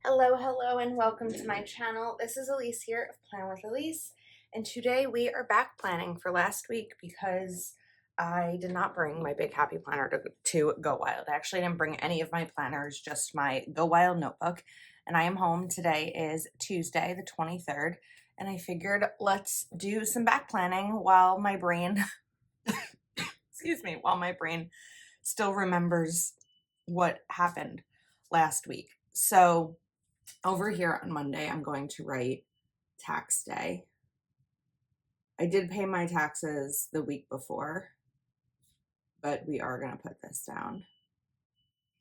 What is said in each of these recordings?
Hello, and welcome to my channel. This is Elise here of Plan with Elise, and today we are back planning for last week because I did not bring my big happy planner to Go Wild. I actually didn't bring any of my planners, just my Go Wild notebook, and I am home. Today is Tuesday, the 23rd, and I figured let's do some back planning while my brain, while my brain still remembers what happened last week. So over here on Monday, I'm going to write tax day. I did pay my taxes the week before, but we are going to put this down.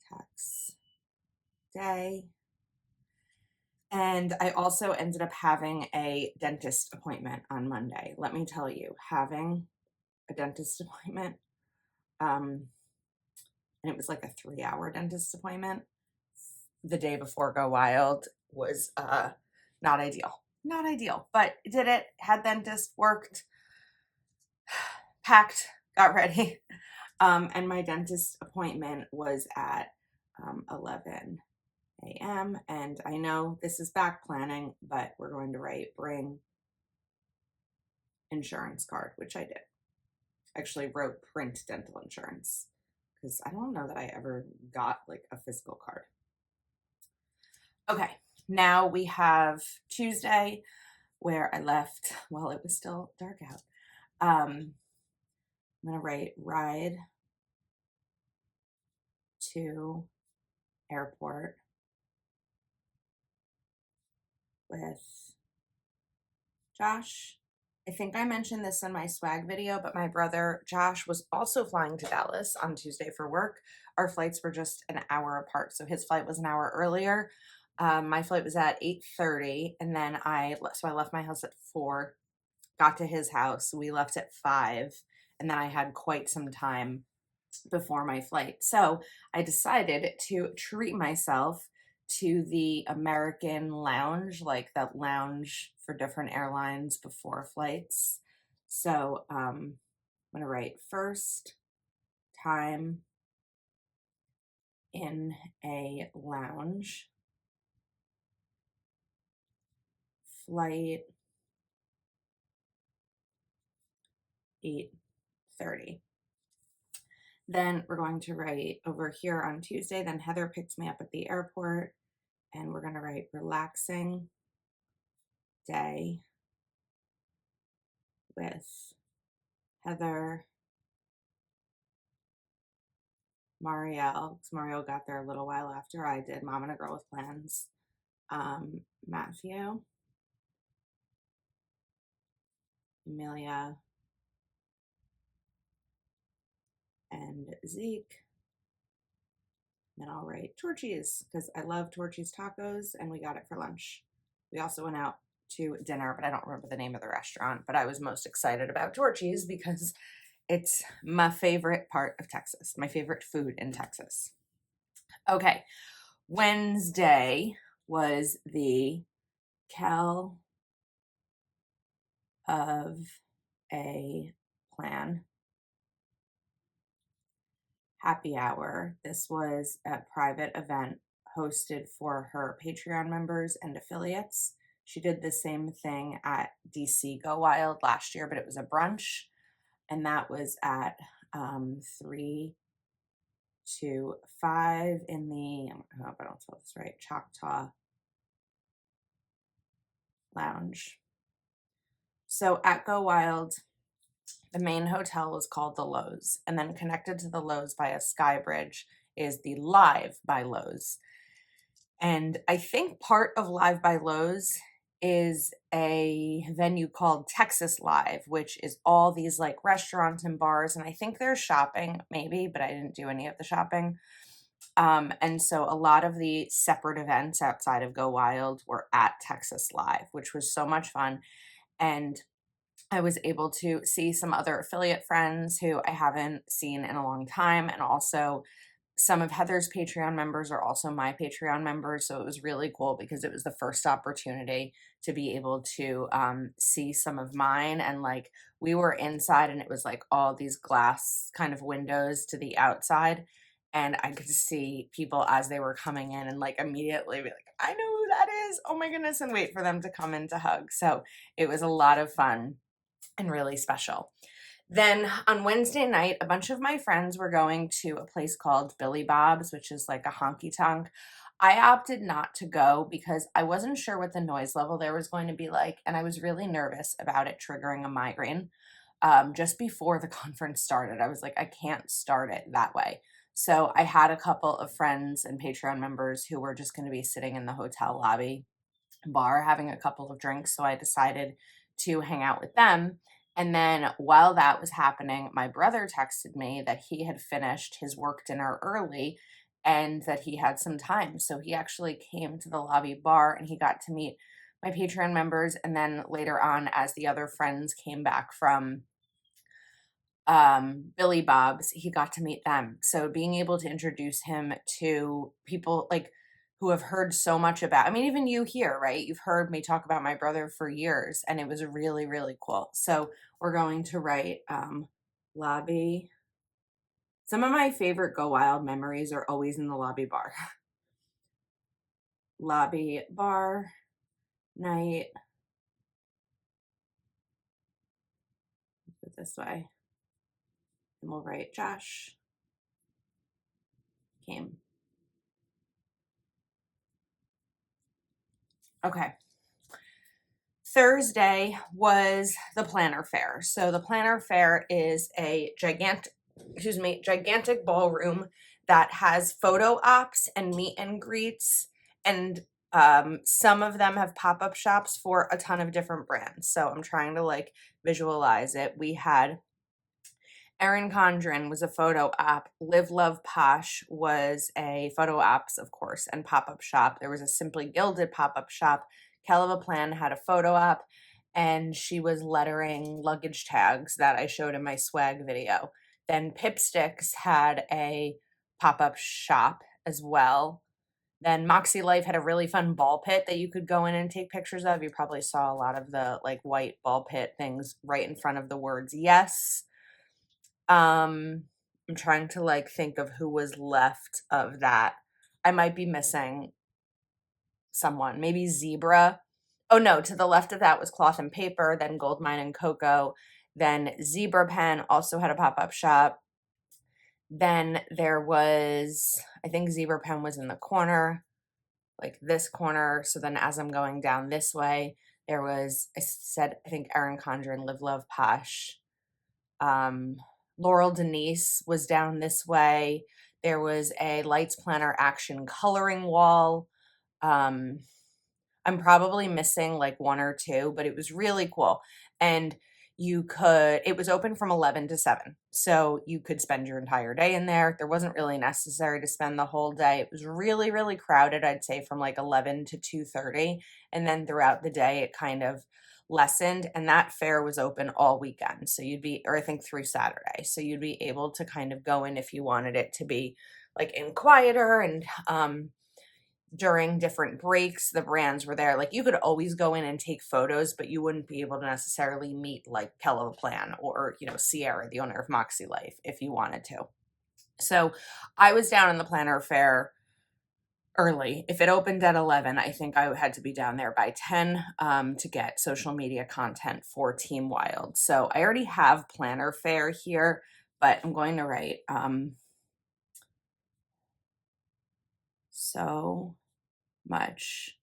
Tax day. And I also ended up having a dentist appointment on Monday. Let me tell you, having a dentist appointment, and it was like a 3-hour dentist appointment the day before Go Wild was not ideal. Not ideal, but did it, had dentist, worked, packed, got ready. And my dentist appointment was at 11 a.m. And I know this is back planning, but we're going to write bring insurance card, which I did. Actually wrote print dental insurance because I don't know that I ever got like a physical card. Okay, now we have Tuesday where I left while it was still dark out. I'm going to write ride to airport with Josh. I think I mentioned this in my swag video, but my brother Josh was also flying to Dallas on Tuesday for work. Our flights were just an hour apart, so his flight was an hour earlier. My flight was at 8:30, and then I left my house at 4, got to his house. We left at 5, and then I had quite some time before my flight. So I decided to treat myself to the American lounge, like that lounge for different airlines before flights. So I'm going to write first time in a lounge, flight 8:30. Then we're going to write over here on Tuesday, then Heather picked me up at the airport, and we're going to write relaxing day with Heather, Marielle, because Marielle got there a little while after I did, Mom and a Girl with Plans, Matthew, Amelia, and Zeke. Then I'll write Torchy's because I love Torchy's tacos and we got it for lunch. We also went out to dinner, but I don't remember the name of the restaurant, but I was most excited about Torchy's because it's my favorite part of Texas, my favorite food in Texas. Okay, Wednesday was the Cal of a Plan happy hour. This was a private event hosted for her Patreon members and affiliates. She did the same thing at DC Go Wild last year, but it was a brunch, and that was at 3 to 5 in the, I hope I don't spell this right, Choctaw Lounge. So at Go Wild, the main hotel was called the Lowe's, and then connected to the Lowe's by a sky bridge is the Live by Lowe's. And I think part of Live by Lowe's is a venue called Texas Live, which is all these like restaurants and bars, and I think there's shopping maybe, but I didn't do any of the shopping. And so a lot of the separate events outside of Go Wild were at Texas Live, which was so much fun. And I was able to see some other affiliate friends who I haven't seen in a long time. And also some of Heather's Patreon members are also my Patreon members. So it was really cool because it was the first opportunity to be able to see some of mine. And like we were inside and it was like all these glass kind of windows to the outside. and I could see people as they were coming in and like immediately be like, I know who that is. Oh my goodness. And wait for them to come in to hug. So it was a lot of fun and really special. Then on Wednesday night, a bunch of my friends were going to a place called Billy Bob's, which is like a honky tonk. I opted not to go because I wasn't sure what the noise level there was going to be like, and I was really nervous about it triggering a migraine. Just before the conference started, I was like, I can't start it that way. So I had a couple of friends and Patreon members who were just going to be sitting in the hotel lobby bar having a couple of drinks. So I decided to hang out with them. And then while that was happening, my brother texted me that he had finished his work dinner early and that he had some time. So he actually came to the lobby bar and he got to meet my Patreon members. And then later on, as the other friends came back from Billy Bob's, he got to meet them. So being able to introduce him to people like who have heard so much about, I mean, even you here, right? You've heard me talk about my brother for years, and it was really, really cool. So we're going to write lobby. Some of my favorite Go Wild memories are always in the lobby bar. Lobby bar night. Put it this way. And we'll write Josh came. Okay. Thursday was the planner fair. So the planner fair is a gigantic ballroom that has photo ops and meet and greets, and some of them have pop-up shops for a ton of different brands. So I'm trying to like visualize it. We had Erin Condren was a photo op. Live Love Posh was a photo ops, of course, and pop-up shop. There was a Simply Gilded pop-up shop. Backplan had a photo op, and she was lettering luggage tags that I showed in my swag video. Then Pipsticks had a pop-up shop as well. Then Moxie Life had a really fun ball pit that you could go in and take pictures of. You probably saw a lot of the like white ball pit things right in front of the words yes. I'm trying to like think of who was left of that. I might be missing someone. Maybe Zebra. Oh no, to the left of that was Cloth and Paper, then Goldmine and Cocoa. Then Zebra Pen also had a pop-up shop. Then there was, I think Zebra Pen was in the corner, like this corner. So then as I'm going down this way, there was, I think Erin Condren, Live Love Posh. Laurel Denise was down this way. There was a Lights Planner Action coloring wall. I'm probably missing like one or two, but it was really cool. And it was open from 11 to 7. So you could spend your entire day in there. There wasn't really necessary to spend the whole day. It was really, really crowded, I'd say from like 11 to 2:30. And then throughout the day, it kind of lessened. And that fair was open all weekend. So or I think through Saturday. So you'd be able to kind of go in if you wanted it to be like in quieter and, during different breaks, the brands were there. Like you could always go in and take photos, but you wouldn't be able to necessarily meet like Plan or, Sierra, the owner of Moxie Life, if you wanted to. So I was down in the planner fair early. If it opened at 11, I think I had to be down there by 10 to get social media content for Team Wild. So I already have planner fair here, but I'm going to write so much.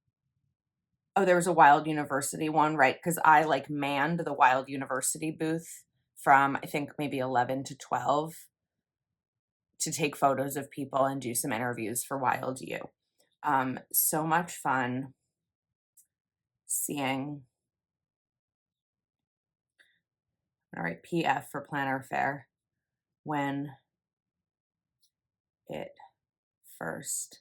Oh, there was a Wild University one, right? Because I like manned the Wild University booth from I think maybe 11 to 12 to take photos of people and do some interviews for Wild U. So much fun seeing. All right, PF for Planner Fair when it first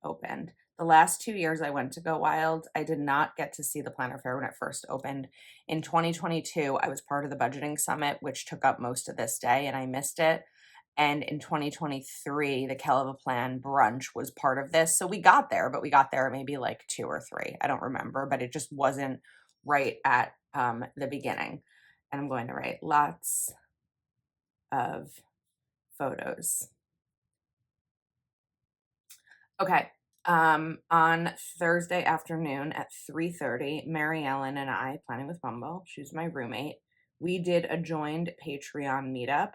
opened. The last 2 years I went to Go Wild, I did not get to see the Planner Fair when it first opened. In 2022, I was part of the budgeting summit, which took up most of this day, and I missed it. And in 2023, the Plan brunch was part of this. So we got there, but we got there maybe like 2 or 3. I don't remember, but it just wasn't right at the beginning. And I'm going to write lots of photos. Okay. On Thursday afternoon at 3:30, Mary Ellen and I, Planning with Bumble, she's my roommate, we did a joined Patreon meetup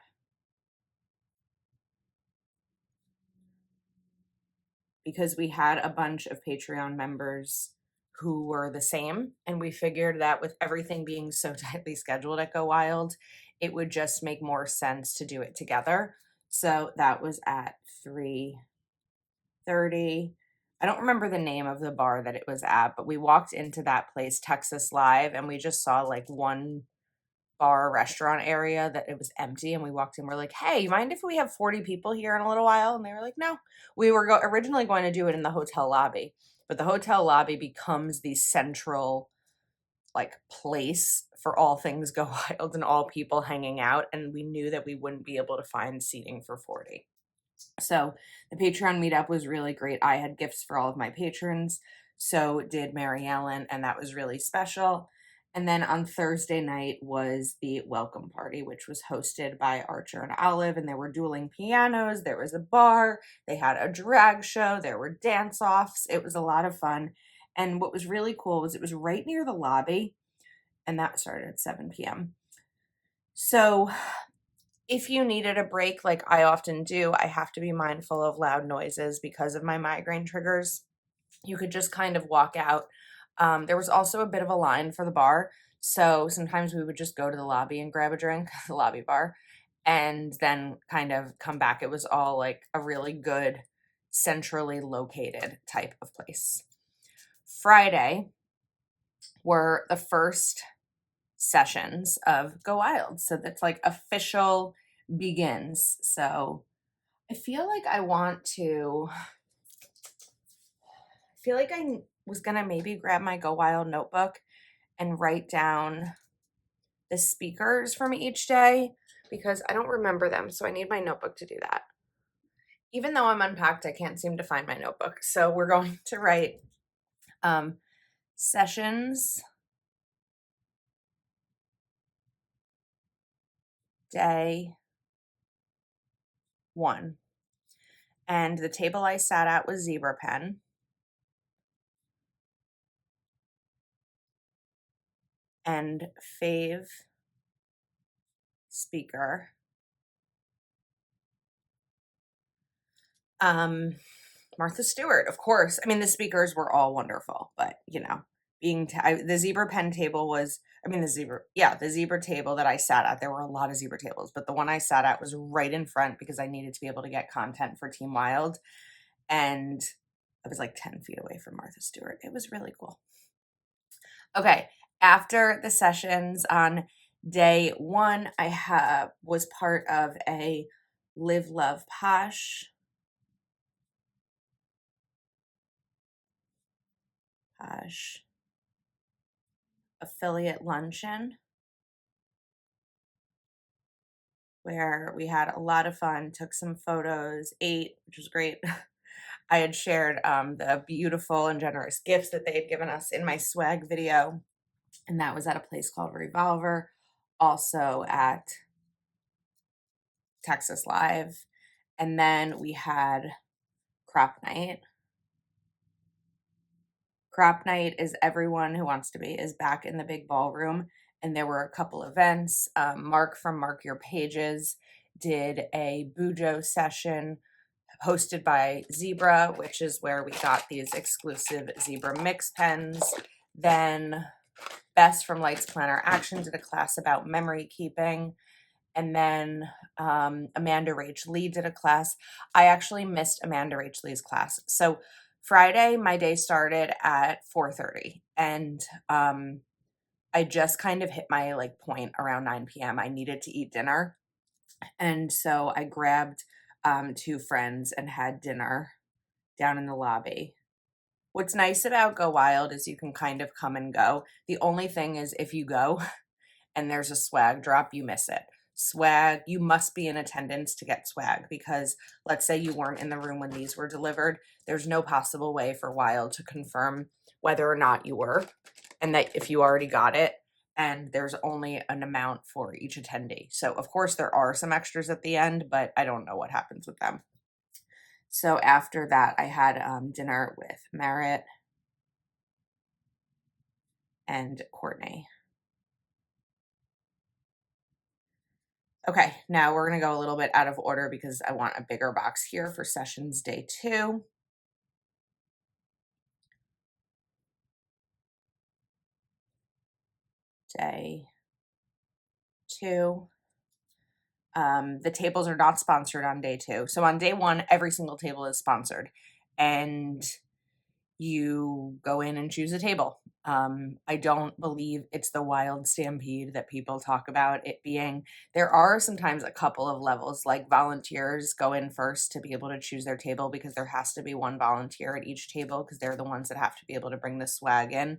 because we had a bunch of Patreon members who were the same. And we figured that with everything being so tightly scheduled at Go Wild, it would just make more sense to do it together. So that was at 3:30. I don't remember the name of the bar that it was at, but we walked into that place, Texas Live, and we just saw like one bar restaurant area that it was empty, and we walked in, we're like, hey, you mind if we have 40 people here in a little while? And they were like, no. We were originally going to do it in the hotel lobby, but the hotel lobby becomes the central like place for all things Go Wild and all people hanging out, and we knew that we wouldn't be able to find seating for 40. So the Patreon meetup was really great. I had gifts for all of my patrons, so did Mary Ellen, and that was really special. And then on Thursday night was the welcome party, which was hosted by Archer and Olive, and there were dueling pianos, there was a bar, they had a drag show, there were dance-offs. It was a lot of fun. And what was really cool was it was right near the lobby, and that started at 7 p.m. So if you needed a break, like I often do, I have to be mindful of loud noises because of my migraine triggers. You could just kind of walk out. There was also a bit of a line for the bar. So sometimes we would just go to the lobby and grab a drink, the lobby bar, and then kind of come back. It was all like a really good, centrally located type of place. Friday were the first sessions of Go Wild. So that's like official begins. So I feel like I was going to maybe grab my Go Wild notebook and write down the speakers from each day because I don't remember them. So I need my notebook to do that. Even though I'm unpacked, I can't seem to find my notebook. So we're going to write sessions day 1. And the table I sat at was zebra pen. And fave speaker. Martha Stewart, of course. I mean, the speakers were all wonderful, but you know, the zebra pen table was, the zebra table that I sat at, there were a lot of zebra tables, but the one I sat at was right in front because I needed to be able to get content for Team Wild. And I was like 10 feet away from Martha Stewart. It was really cool. Okay. After the sessions on day 1, I was part of a Live Love Posh affiliate luncheon where we had a lot of fun, took some photos, ate, which was great. I had shared the beautiful and generous gifts that they had given us in my swag video, and that was at a place called Revolver, also at Texas Live. And then we had Crop Night. Crop Night is everyone who wants to be is back in the big ballroom, and there were a couple events. Mark from Mark Your Pages did a Bujo session hosted by Zebra, which is where we got these exclusive Zebra mix pens. Then Bess from Lights Planner Action did a class about memory keeping. And then Amanda Rach Lee did a class. I actually missed Amanda Rach Lee's class. So Friday, my day started at 4:30, and I just kind of hit my like point around 9 p.m. I needed to eat dinner, and so I grabbed 2 friends and had dinner down in the lobby. What's nice about Go Wild is you can kind of come and go. The only thing is if you go and there's a swag drop, you miss it. Swag, you must be in attendance to get swag because let's say you weren't in the room when these were delivered. There's no possible way for Wild to confirm whether or not you were and that if you already got it. and there's only an amount for each attendee. So of course there are some extras at the end, but I don't know what happens with them. So after that, I had dinner with Merritt and Courtney. Okay, now we're going to go a little bit out of order because I want a bigger box here for sessions day 2. Day 2. The tables are not sponsored on day 2. So on day 1, every single table is sponsored. And you go in and choose a table. I don't believe it's the wild stampede that people talk about it being. There are sometimes a couple of levels, like volunteers go in first to be able to choose their table because there has to be one volunteer at each table because they're the ones that have to be able to bring the swag in.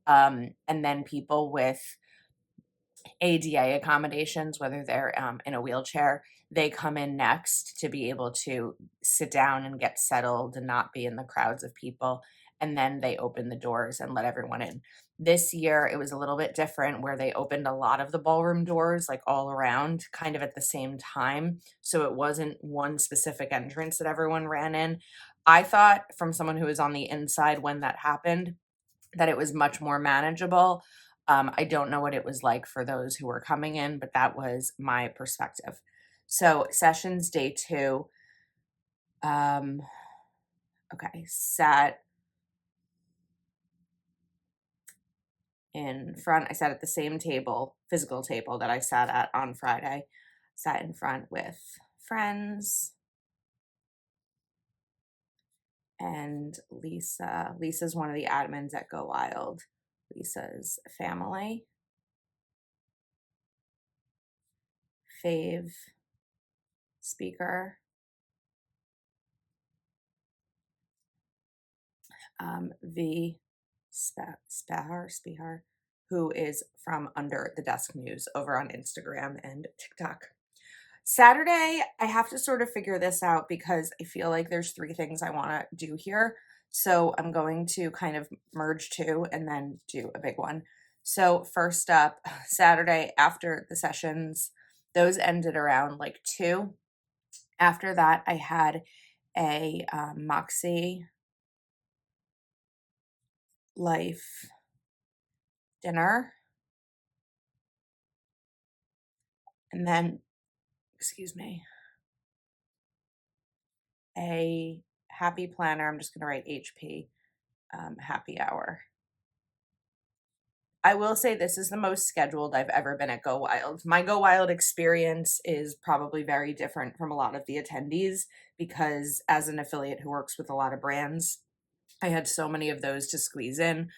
And then people with ADA accommodations, whether they're in a wheelchair, they come in next to be able to sit down and get settled and not be in the crowds of people. And then they open the doors and let everyone in. This year, it was a little bit different where they opened a lot of the ballroom doors, like all around, kind of at the same time. So it wasn't one specific entrance that everyone ran in. I thought, from someone who was on the inside when that happened, that it was much more manageable. I don't know what it was like for those who were coming in, but that was my perspective. So sessions day 2, okay, sat in front. I sat at the same table, physical table that I sat at on Friday. Sat in front with friends and Lisa. Lisa's one of the admins at Go Wild. Lisa's family. Fave speaker. V Spahar, who is from Under the Desk News over on Instagram and TikTok. Saturday, I have to sort of figure this out because I feel like there's 3 things I want to do here. So I'm going to kind of merge 2 and then do a big one. So first up, Saturday after the sessions, those ended around like 2. After that, I had a Moxie Life dinner. And then, excuse me, a happy planner. I'm just going to write HP happy hour. I will say this is the most scheduled I've ever been at Go Wild. My Go Wild experience is probably very different from a lot of the attendees because as an affiliate who works with a lot of brands, I had so many of those to squeeze in.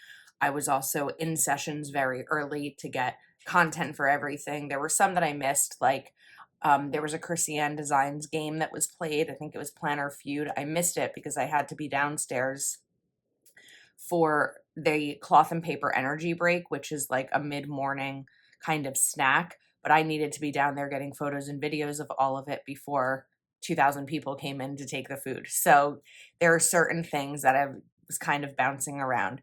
I was also in sessions very early to get content for everything. There were some that I missed, like there was a Christiane Designs game that was played. I think it was Planner Feud. I missed it because I had to be downstairs for the cloth and paper energy break, which is like a mid-morning kind of snack. But I needed to be down there getting photos and videos of all of it before 2,000 people came in to take the food. So there are certain things that I was kind of bouncing around.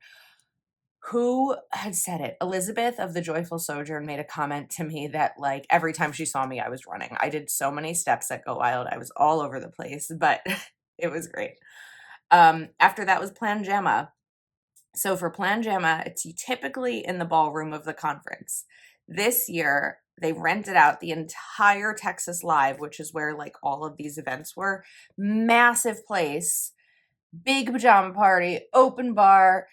Who had said it? Elizabeth of the Joyful Sojourn made a comment to me that like every time she saw me, I was running. I did so many steps at Go Wild. I was all over the place, but it was great. After that was Plan Jamma. So for Plan Jamma, it's typically in the ballroom of the conference. This year, they rented out the entire Texas Live, which is where like all of these events were. Massive place, big pajama party, open bar.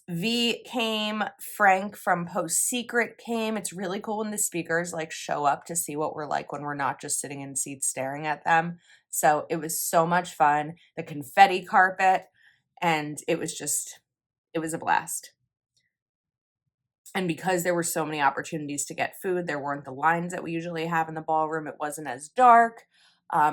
V came, Frank from Post Secret came. It's really cool when the speakers like show up to see what we're like when we're not just sitting in seats staring at them. So it was so much fun. The confetti carpet, and it was a blast. And because there were so many opportunities to get food, there weren't the lines that we usually have in the ballroom. It wasn't as dark.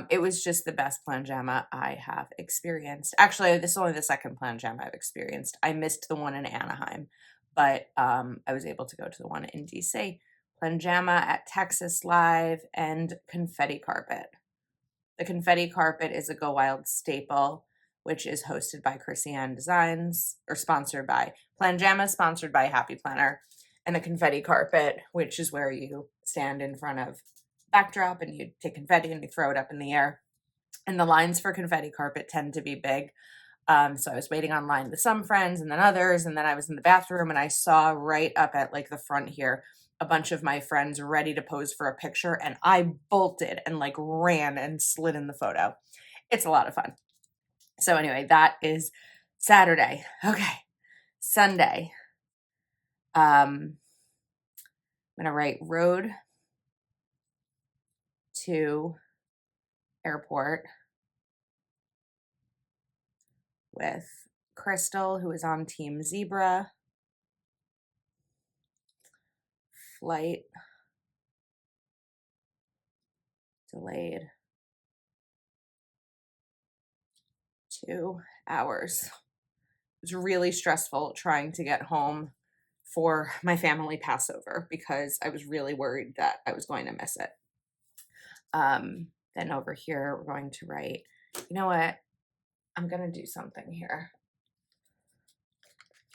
It was just the best Plan Jamma I have experienced. Actually, this is only the second Plan Jamma I've experienced. I missed the one in Anaheim, but I was able to go to the one in DC. Plan Jamma at Texas Live and Confetti Carpet. The Confetti Carpet is a Go Wild staple, which is hosted by Christiane Designs, or sponsored by Plan Jamma, sponsored by Happy Planner. and the confetti carpet, which is where you stand in front of backdrop and you take confetti and you throw it up in the air. And the lines for confetti carpet tend to be big. So I was waiting online with some friends and then others, and then I was in the bathroom and I saw right up at like the front here a bunch of my friends ready to pose for a picture, and I bolted and like ran and slid in the photo. It's a lot of fun. So anyway, that is Saturday. Okay. Sunday. I'm gonna write road to airport with Crystal, who is on Team Zebra. Flight delayed 2 hours. It was really stressful trying to get home for my family Passover because I was really worried that I was going to miss it. Then over here, we're going to write, you know what? I'm going to do something here.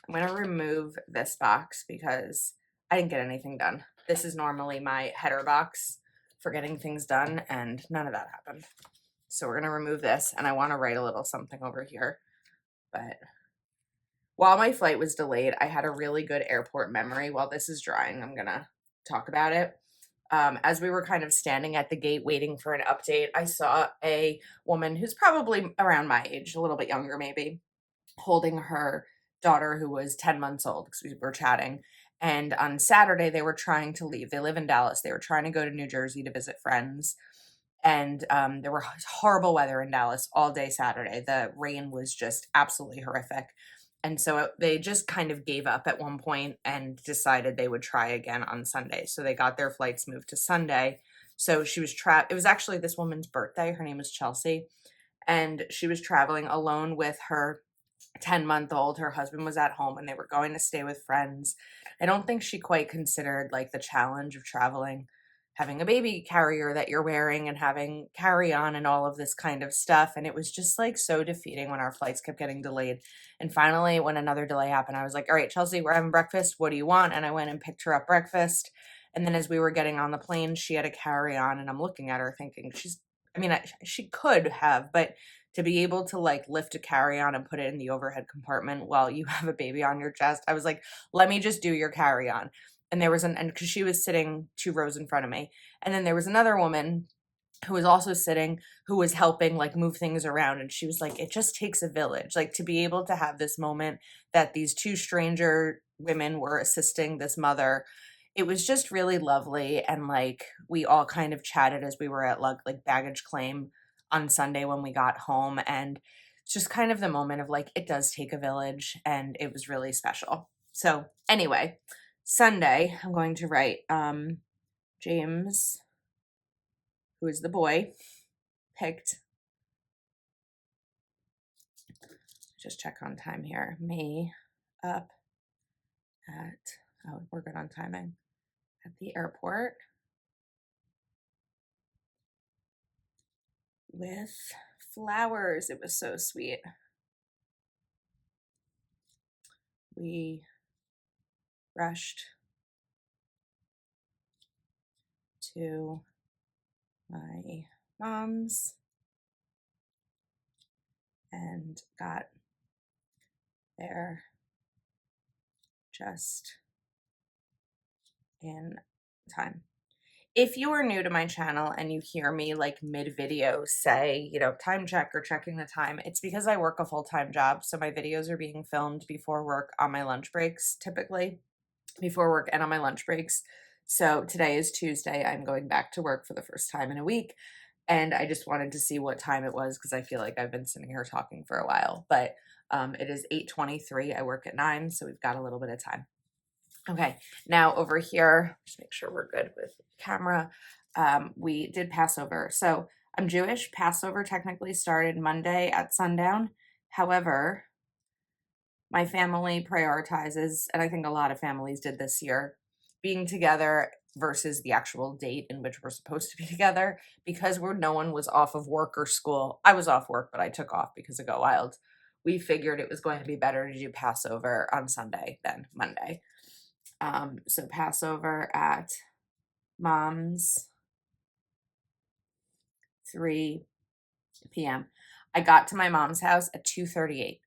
I'm going to remove this box because I didn't get anything done. This is normally my header box for getting things done, and none of that happened. So we're going to remove this, and I want to write a little something over here. But while my flight was delayed, I had a really good airport memory. While this is drying, I'm going to talk about it. As we were kind of standing at the gate waiting for an update, I saw a woman who's probably around my age, a little bit younger maybe, holding her daughter who was 10 months old because we were chatting. And on Saturday, they were trying to leave. They live in Dallas. They were trying to go to New Jersey to visit friends. And there were horrible weather in Dallas all day Saturday. The rain was just absolutely horrific. And so they just kind of gave up at one point and decided they would try again on Sunday. So they got their flights moved to Sunday. So she was it was actually this woman's birthday. Her name was Chelsea. And she was traveling alone with her 10-month-old. Her husband was at home and they were going to stay with friends. I don't think she quite considered like the challenge of traveling, having a baby carrier that you're wearing and having carry on and all of this kind of stuff. And it was just like so defeating when our flights kept getting delayed. And finally, when another delay happened, I was like, all right, Chelsea, we're having breakfast. What do you want? And I went and picked her up breakfast. And then as we were getting on the plane, she had a carry on and I'm looking at her thinking she could have, but to be able to like lift a carry on and put it in the overhead compartment while you have a baby on your chest, I was like, let me just do your carry on. And there was and because she was sitting 2 rows in front of me. And then there was another woman who was also sitting, who was helping like move things around. And she was like, it just takes a village, like to be able to have this moment that these 2 stranger women were assisting this mother. It was just really lovely. And like, we all kind of chatted as we were at like baggage claim on Sunday when we got home. And it's just kind of the moment of like, it does take a village, and it was really special. So anyway, Sunday, I'm going to write James, who is the boy, picked, just check on time here, me up at, oh, we're good on timing, at the airport with flowers. It was so sweet. We rushed to my mom's and got there just in time. If you are new to my channel and you hear me like mid-video say, time check or checking the time, it's because I work a full-time job. So my videos are being filmed before work on my lunch breaks, typically before work and on my lunch breaks. So today is Tuesday. I'm going back to work for the first time in a week. And I just wanted to see what time it was because I feel like I've been sitting here talking for a while. But it is 8:23. I work at 9, so we've got a little bit of time. Okay, now over here, just make sure we're good with camera. We did Passover. So I'm Jewish. Passover technically started Monday at sundown. However, my family prioritizes, and I think a lot of families did this year, being together versus the actual date in which we're supposed to be together, because no one was off of work or school. I was off work, but I took off because of Go Wild. We figured it was going to be better to do Passover on Sunday than Monday. So Passover at Mom's, 3 p.m. I got to my mom's house at 2:38.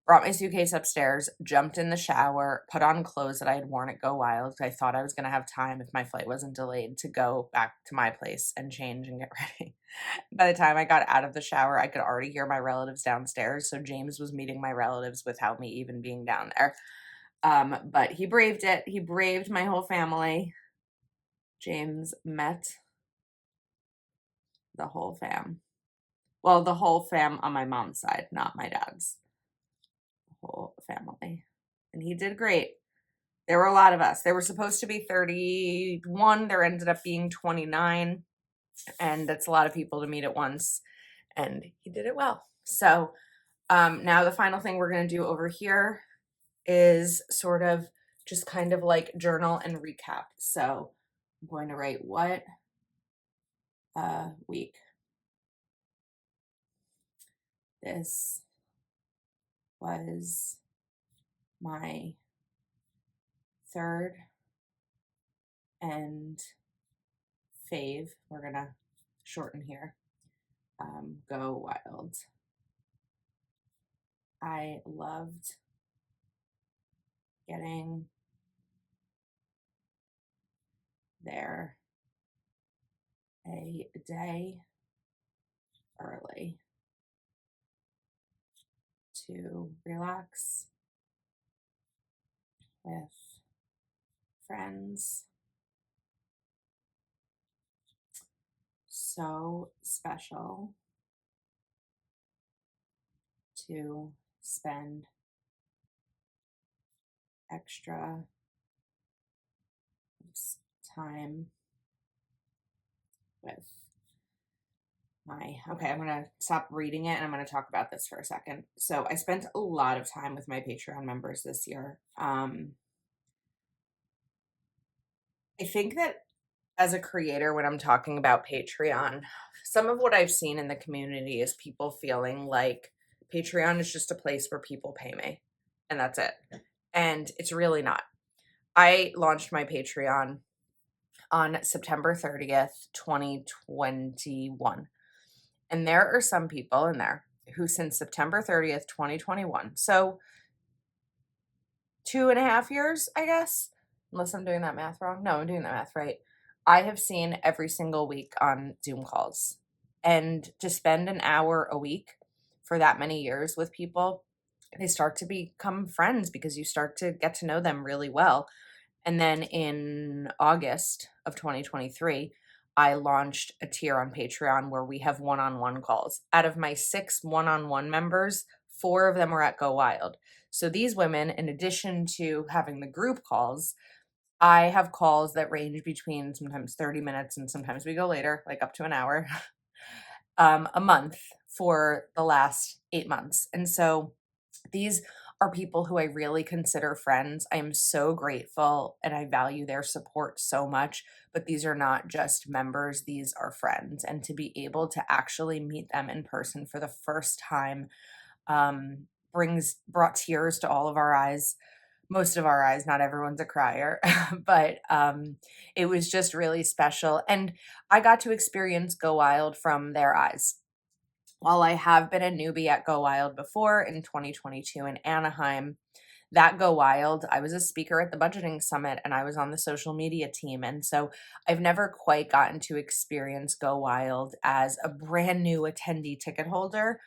Brought my suitcase upstairs, jumped in the shower, put on clothes that I had worn at Go Wild. I thought I was going to have time if my flight wasn't delayed to go back to my place and change and get ready. By the time I got out of the shower, I could already hear my relatives downstairs. So James was meeting my relatives without me even being down there. But he braved it. He braved my whole family. James met the whole fam. Well, the whole fam on my mom's side, not my dad's. Whole family. And he did great. There were a lot of us. There were supposed to be 31. There ended up being 29. And that's a lot of people to meet at once. And he did it well. So now the final thing we're going to do over here is sort of just kind of like journal and recap. So I'm going to write what week. This was my third and fave. We're going to shorten here. Go Wild. I loved getting there a day early to relax with friends. So special to spend extra time with okay, I'm going to stop reading it and I'm going to talk about this for a second. So I spent a lot of time with my Patreon members this year. I think that as a creator, when I'm talking about Patreon, some of what I've seen in the community is people feeling like Patreon is just a place where people pay me and that's it. And it's really not. I launched my Patreon on September 30th, 2021. And there are some people in there who since September 30th, 2021, so 2.5 years, I guess, unless I'm doing that math wrong. No, I'm doing that math right. I have seen every single week on Zoom calls. And to spend an hour a week for that many years with people, they start to become friends because you start to get to know them really well. And then in August of 2023, I launched a tier on Patreon where we have one-on-one calls. Out of my 6 one-on-one members, 4 of them were at Go Wild. So these women, in addition to having the group calls, I have calls that range between sometimes 30 minutes and sometimes we go later, like up to an hour, a month for the last 8 months. And so these are people who I really consider friends. I am so grateful and I value their support so much, but these are not just members, these are friends. And to be able to actually meet them in person for the first time brought tears to all of our eyes, most of our eyes. Not everyone's a crier, but it was just really special. And I got to experience Go Wild from their eyes. While I have been a newbie at Go Wild before in 2022 in Anaheim, that Go Wild, I was a speaker at the budgeting summit and I was on the social media team. And so I've never quite gotten to experience Go Wild as a brand new attendee ticket holder.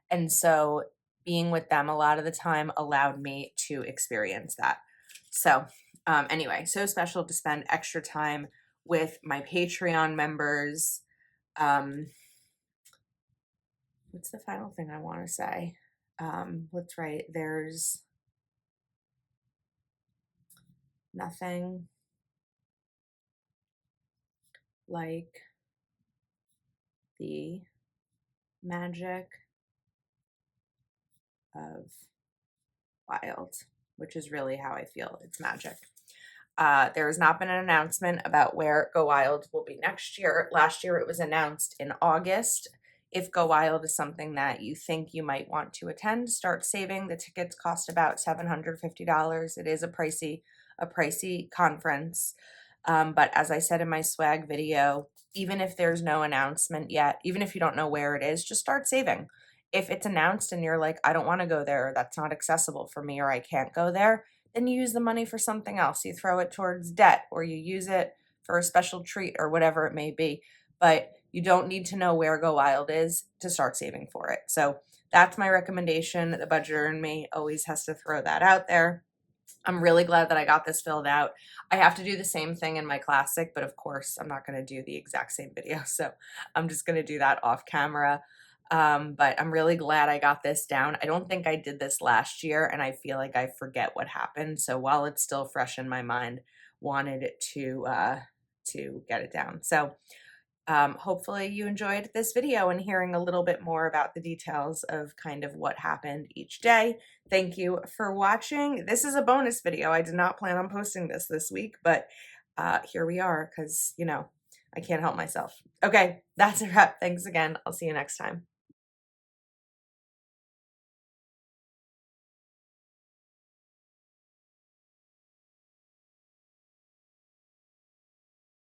And so being with them a lot of the time allowed me to experience that. So anyway, so special to spend extra time with my Patreon members. What's the final thing I want to say? Let's write, there's nothing like the magic of wild, which is really how I feel. It's magic. There has not been an announcement about where Go Wild will be next year. Last year it was announced in August. If Go Wild is something that you think you might want to attend, start saving. The tickets cost about $750. It is a pricey a pricey conference. But as I said in my swag video, even if there's no announcement yet, even if you don't know where it is, just start saving. If it's announced and you're like, I don't want to go there, or that's not accessible for me, or I can't go there, then you use the money for something else. You throw it towards debt, or you use it for a special treat, or whatever it may be. But you don't need to know where Go Wild is to start saving for it. So that's my recommendation. The budgeter in me always has to throw that out there. I'm really glad that I got this filled out. I have to do the same thing in my classic, but of course I'm not going to do the exact same video. So I'm just going to do that off camera. But I'm really glad I got this down. I don't think I did this last year, and I feel like I forget what happened. So while it's still fresh in my mind, wanted to get it down. So hopefully you enjoyed this video and hearing a little bit more about the details of kind of what happened each day. Thank you for watching. This is a bonus video. I did not plan on posting this week, but here we are because, you know, I can't help myself. Okay, that's a wrap. Thanks again. I'll see you next time.